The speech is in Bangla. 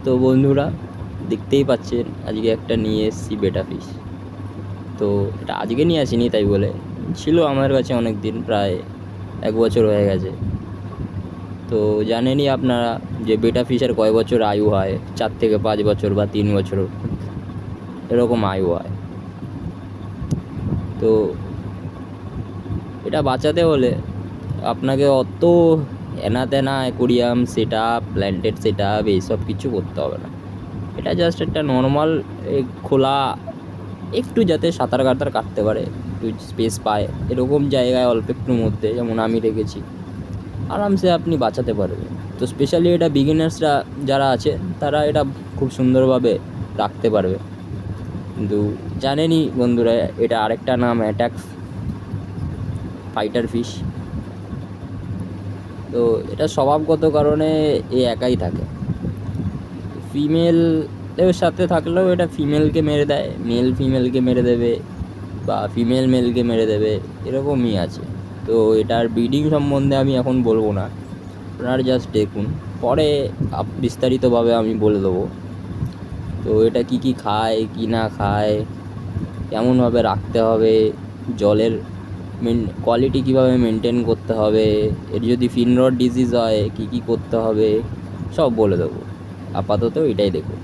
তো বন্ধুরা, দেখতেই পাচ্ছেন আজকে একটা নিয়ে এসেছি বেটা ফিশ। তো এটা আজকে নিয়ে আসিনি তাই বলে, ছিল আমার কাছে অনেক দিন, প্রায় 1 বছর হয়ে গেছে। তো জানেনই আপনারা যে বেটা ফিশের কয় বছর আয়ু হয়, 4 থেকে 5 বছর বা 3 বছর এরকম আয়ু হয়। তো এটা বাঁচাতে হলে আপনাকে অত এনা তেনা aquarium set up, planted set up এইসব কিছু করতে হবে না। এটা জাস্ট একটা নর্মাল খোলা, একটু যাতে সাঁতার কাটার কাটতে পারে, একটু স্পেস পায়, এরকম জায়গায় অল্প একটুর মধ্যে, যেমন আমি রেখেছি, আরামসে আপনি বাঁচাতে পারবেন। তো স্পেশালি এটা বিগিনার্সরা যারা আছে তারা এটা খুব সুন্দরভাবে রাখতে পারবে। কিন্তু জানেনই বন্ধুরা, এটা আরেকটা নাম অ্যাটাক ফাইটার ফিশ। তো এটা স্বভাবগত কারণে এ একাই থাকে। ফিমেলের সাথে থাকলেও এটা ফিমেলকে মেরে দেয়, মেল ফিমেলকে মেরে দেবে, বা ফিমেল মেলকে মেরে দেবে, এরকমই আছে। তো এটার ব্রিডিং সম্বন্ধে আমি এখন বলবো না, আপনারা জাস্ট দেখুন, পরে বিস্তারিতভাবে আমি বলে দেবো। তো এটা কি কি খায় কি না খায়, কেমনভাবে রাখতে হবে, জলের কোয়ালিটি কীভাবে মেনটেন করতে হবে, এর যদি ফিন রড ডিজিজ হয় কী কী করতে হবে, সব বলে দেবো। আপাতত এটাই দেখুন।